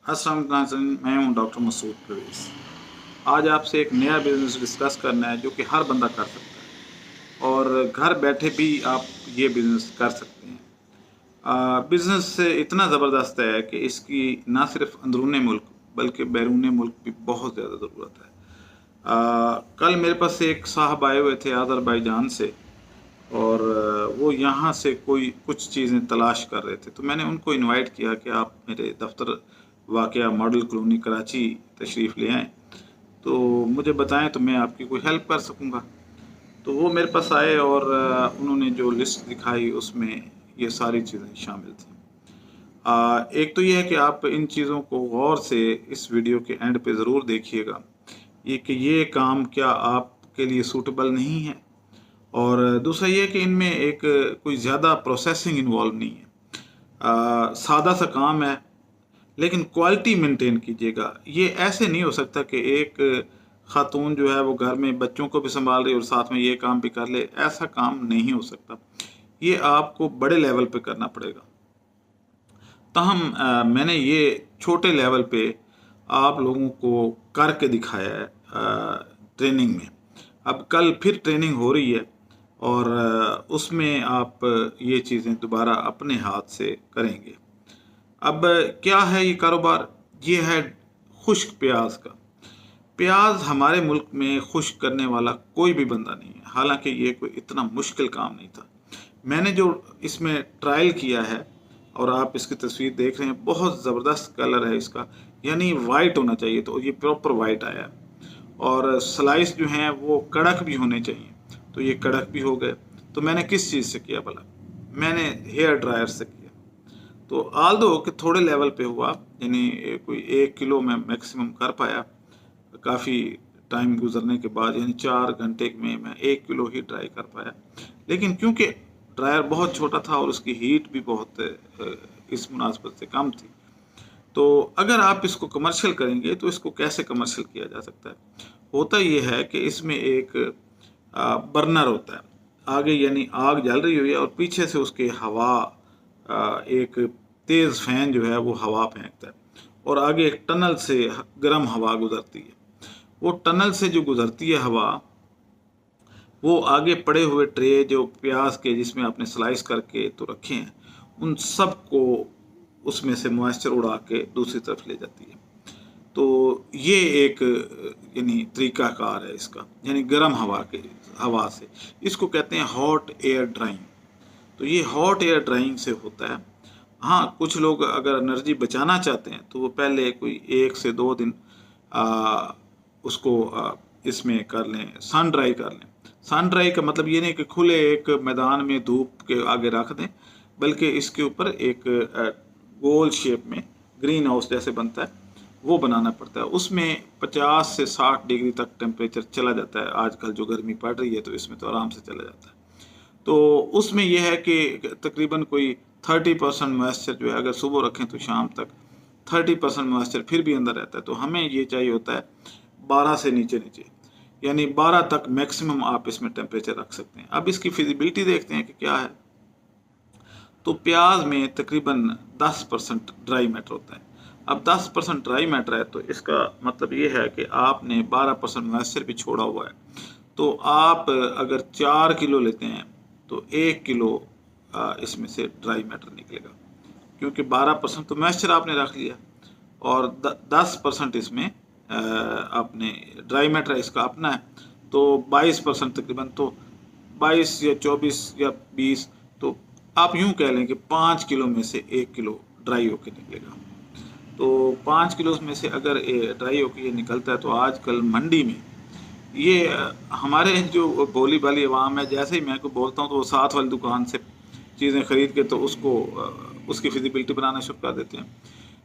अस्सलाम वालेकुम, मैं हूं डॉक्टर मसूद परवेज़। आज आपसे एक नया बिज़नेस डिस्कस करना है जो कि हर बंदा कर सकता है और घर बैठे भी आप ये बिज़नेस कर सकते हैं। बिज़नेस इतना ज़बरदस्त है कि इसकी ना सिर्फ अंदरूनी मुल्क बल्कि बैरूनी मुल्क भी बहुत ज़्यादा ज़रूरत है। कल मेरे पास एक साहब आए हुए थे अज़रबैजान से और वो यहाँ से कोई कुछ चीज़ें तलाश कर रहे थे, तो मैंने उनको इनवाइट किया कि आप मेरे दफ़्तर वाक़या मॉडल कॉलोनी कराची तशरीफ़ ले आएँ, तो मुझे बताएँ तो मैं आपकी कोई हेल्प कर सकूँगा। तो वो मेरे पास आए और उन्होंने जो लिस्ट दिखाई उसमें ये सारी चीज़ें शामिल थीं। एक तो ये है कि आप इन चीज़ों को गौर से इस वीडियो के एंड पे ज़रूर देखिएगा, ये कि ये काम क्या आपके लिए सूटेबल नहीं है। और दूसरा ये है कि इनमें एक कोई ज़्यादा प्रोसेसिंग इन्वॉल्व नहीं है। सादा सा काम है, लेकिन क्वालिटी मेंटेन कीजिएगा। ये ऐसे नहीं हो सकता कि एक खातून जो है वो घर में बच्चों को भी संभाल रही है और साथ में ये काम भी कर ले, ऐसा काम नहीं हो सकता। ये आपको बड़े लेवल पे करना पड़ेगा। ताहम मैंने ये छोटे लेवल पे आप लोगों को करके दिखाया है ट्रेनिंग में। अब कल फिर ट्रेनिंग हो रही है और उसमें आप ये चीज़ें दोबारा अपने हाथ से करेंगे। अब क्या है ये कारोबार? ये है खुश्क प्याज का। प्याज हमारे मुल्क में खुश्क करने वाला कोई भी बंदा नहीं है, हालांकि ये कोई इतना मुश्किल काम नहीं था। मैंने जो इसमें ट्रायल किया है और आप इसकी तस्वीर देख रहे हैं, बहुत ज़बरदस्त कलर है इसका, यानी वाइट होना चाहिए, तो ये प्रॉपर वाइट आया है। और स्लाइस जो हैं वो कड़क भी होने चाहिए, तो ये कड़क भी हो गए। तो मैंने किस चीज़ से किया भला? मैंने हेयर ड्रायर से किया। तो आल दो कि थोड़े लेवल पे हुआ, यानी कोई 1 किलो में मैक्सिमम कर पाया। काफ़ी टाइम गुजरने के बाद, यानी 4 घंटे में मैं 1 किलो ही ड्राई कर पाया। लेकिन क्योंकि ड्रायर बहुत छोटा था और उसकी हीट भी बहुत इस मुनासबत से कम थी, तो अगर आप इसको कमर्शियल करेंगे तो इसको कैसे कमर्शियल किया जा सकता है? होता ये है कि इसमें एक बर्नर होता है, आगे यानी आग जल रही हुई है और पीछे से उसके हवा, एक तेज़ फैन जो है वो हवा फेंकता है और आगे एक टनल से गर्म हवा गुजरती है। वो टनल से जो गुजरती है हवा, वो आगे पड़े हुए ट्रे जो प्याज के जिसमें आपने स्लाइस करके तो रखे हैं, उन सब को उसमें से मॉइस्चर उड़ा के दूसरी तरफ ले जाती है। तो ये एक यानी तरीकाकार है इसका, यानी गर्म हवा से। इसको कहते हैं हॉट एयर ड्राइंग। तो ये हॉट एयर ड्राइंग से होता है। हाँ, कुछ लोग अगर एनर्जी बचाना चाहते हैं तो वो पहले कोई 1 से 2 दिन उसको इसमें कर लें, सन ड्राई कर लें। सन ड्राई का मतलब ये नहीं कि खुले एक मैदान में धूप के आगे रख दें, बल्कि इसके ऊपर एक गोल शेप में ग्रीन हाउस जैसे बनता है, वो बनाना पड़ता है। उसमें 50 से 60 डिग्री तक टेम्परेचर चला जाता है। आजकल जो गर्मी पड़ रही है तो इसमें तो आराम से चला जाता है। तो उसमें यह है कि तकरीबन कोई 30% मॉइस्चर जो है, अगर सुबह रखें तो शाम तक 30% मॉइस्चर फिर भी अंदर रहता है। तो हमें ये चाहिए होता है 12 से नीचे नीचे, यानी 12 तक मैक्सिमम आप इसमें टेम्परेचर रख सकते हैं। अब इसकी फिजिबिलिटी देखते हैं कि क्या है। तो प्याज में तकरीबन 10% ड्राई मैटर होता है। अब 10% ड्राई मैटर है तो इसका मतलब ये है कि आपने 12% मॉइस्चर भी छोड़ा हुआ है। तो आप अगर 4 किलो लेते हैं तो 1 किलो इसमें से ड्राई मैटर निकलेगा, क्योंकि 12% तो मॉइस्चर आपने रख लिया और 10% इसमें आपने ड्राई मैटर इसका अपना है, तो 22% तकरीबन, तो 22 या 24 या 20, तो आप यूं कह लें कि 5 किलो में से 1 किलो ड्राई होके निकलेगा। तो 5 किलो में से अगर ड्राई होके ये निकलता है तो आजकल मंडी में ये हमारे जो भोली भाली अवाम है, जैसे ही मैं को बोलता हूँ तो वो साथ वाली दुकान से चीज़ें खरीद के तो उसको उसकी फिजिबिलिटी बनाना शुरू कर देते हैं।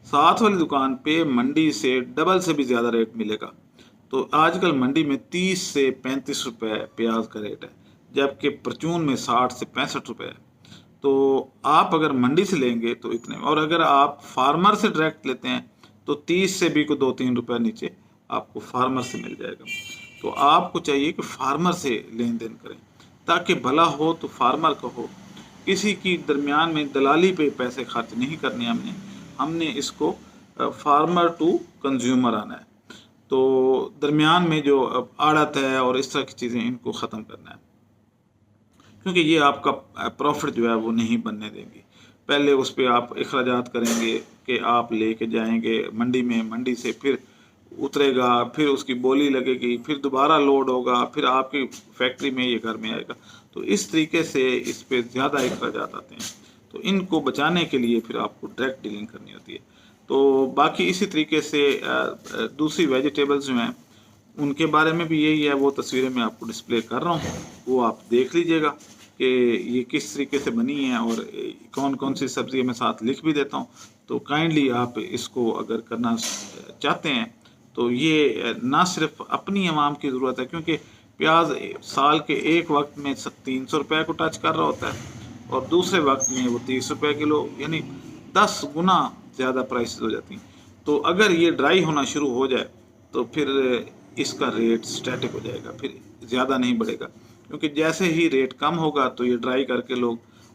साथ वाली दुकान पे मंडी से डबल से भी ज़्यादा रेट मिलेगा। तो आजकल मंडी में 30 से 35 रुपए प्याज का रेट है, जबकि परचून में 60 से 65 रुपए है। तो आप अगर मंडी से लेंगे तो इतने में, और अगर आप फार्मर से डायरेक्ट लेते हैं तो 30 से भी को 2-3 रुपए नीचे आपको फार्मर से मिल जाएगा। तो आपको चाहिए कि फार्मर से लेन देन करें, ताकि भला हो तो फार्मर का हो। किसी की दरमियान में दलाली पे पैसे खर्च नहीं करने हमने इसको फार्मर टू कंज्यूमर आना है। तो दरमियान में जो आड़त है और इस तरह की चीज़ें, इनको ख़त्म करना है, क्योंकि ये आपका प्रॉफिट जो है वो नहीं बनने देंगी। पहले उस पर आप अखराजात करेंगे कि आप लेके जाएंगे मंडी में, मंडी से फिर उतरेगा, फिर उसकी बोली लगेगी, फिर दोबारा लोड होगा, फिर आपकी फैक्ट्री में ये घर में आएगा। तो इस तरीके से इस पे ज़्यादा अखराजात आते हैं। तो इनको बचाने के लिए फिर आपको डायरेक्ट डीलिंग करनी होती है। तो बाकी इसी तरीके से दूसरी वेजिटेबल्स जो हैं उनके बारे में भी यही है, वो तस्वीरें मैं आपको डिस्प्ले कर रहा हूँ, वो आप देख लीजिएगा कि ये किस तरीके से बनी है और कौन कौन सी सब्ज़ी मैं साथ लिख भी देता हूँ। तो काइंडली आप इसको अगर करना चाहते हैं तो ये ना सिर्फ अपनी आवाम की ज़रूरत है, क्योंकि प्याज साल के एक वक्त में 300 रुपये को टच कर रहा होता है और दूसरे वक्त में वो 30 रुपये किलो, यानी 10 गुना ज़्यादा प्राइसेस हो जाती हैं। तो अगर ये ड्राई होना शुरू हो जाए तो फिर इसका रेट स्टैटिक हो जाएगा, फिर ज़्यादा नहीं बढ़ेगा, क्योंकि जैसे ही रेट कम होगा तो ये ड्राई करके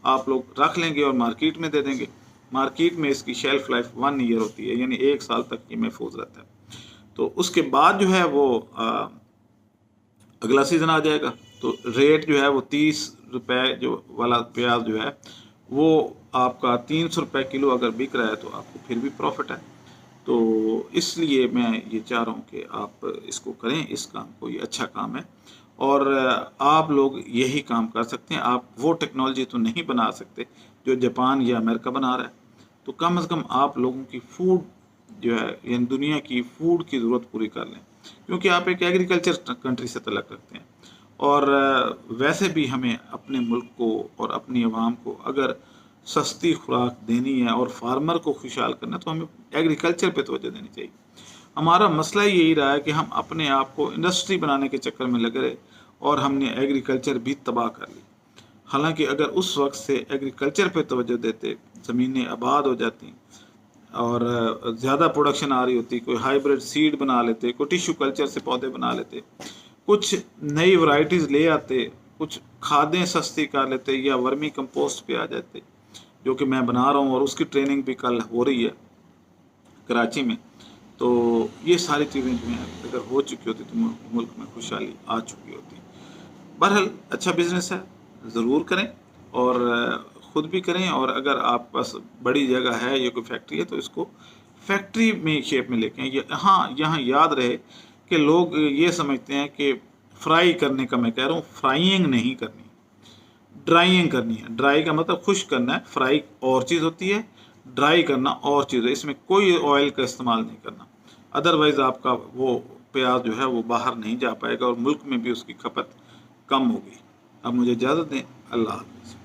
आप लोग रख लेंगे और मार्केट में दे देंगे। मार्केट में इसकी शेल्फ लाइफ 1 ईयर होती है, यानी 1 साल तक ये महफूज रहता है। तो उसके बाद जो है वो अगला सीज़न आ जाएगा, तो रेट जो है वो 30 रुपये जो वाला प्याज जो है वो आपका 300 रुपये किलो अगर बिक रहा है तो आपको फिर भी प्रॉफिट है। तो इसलिए मैं ये चाह रहा हूँ कि आप इसको करें, इस काम को, ये अच्छा काम है और आप लोग यही काम कर सकते हैं। आप वो टेक्नोलॉजी तो नहीं बना सकते जो जापान या अमेरिका बना रहा है, तो कम से कम आप लोगों की फूड जो है, यानी दुनिया की फूड की ज़रूरत पूरी कर लें, क्योंकि आप एक एग्रीकल्चर कंट्री से तल्लक रखते हैं। और वैसे भी हमें अपने मुल्क को और अपनी आवाम को अगर सस्ती खुराक देनी है और फार्मर को खुशहाल करना है तो हमें एग्रीकल्चर पे तवज्जो देनी चाहिए। हमारा मसला यही रहा है कि हम अपने आप को इंडस्ट्री बनाने के चक्कर में लगे रहे और हमने एग्रीकल्चर भी तबाह कर ली। हालांकि अगर उस वक्त से एग्रीकल्चर पे तवज्जो देते, ज़मीनें आबाद हो जाती और ज़्यादा प्रोडक्शन आ रही होती, कोई हाइब्रिड सीड बना लेते, कोई टिश्यू कल्चर से पौधे बना लेते, कुछ नई वैरायटीज़ ले आते, कुछ खादें सस्ती कर लेते या वर्मी कंपोस्ट पे आ जाते, जो कि मैं बना रहा हूँ और उसकी ट्रेनिंग भी कल हो रही है कराची में। तो ये सारी चीज़ें जो हैं अगर हो चुकी होती तो मुल्क में खुशहाली आ चुकी होती। बहरहाल अच्छा बिज़नेस है, ज़रूर करें और ख़ुद भी करें, और अगर आप पास बड़ी जगह है या कोई फैक्ट्री है तो इसको फैक्ट्री में शेप में लेके आए। हाँ, यहाँ याद रहे कि लोग ये समझते हैं कि फ्राई करने का, मैं कह रहा हूँ फ्राइंग नहीं करनी, ड्राइंग करनी है। ड्राई का मतलब खुश्क करना है, फ्राई और चीज़ होती है, ड्राई करना और चीज़ है। इसमें कोई ऑयल का इस्तेमाल नहीं करना, अदरवाइज़ आपका वो प्याज जो है वो बाहर नहीं जा पाएगा और मुल्क में भी उसकी खपत कम होगी। अब मुझे इजाज़त दें, अल्लाह हाफ़िज़।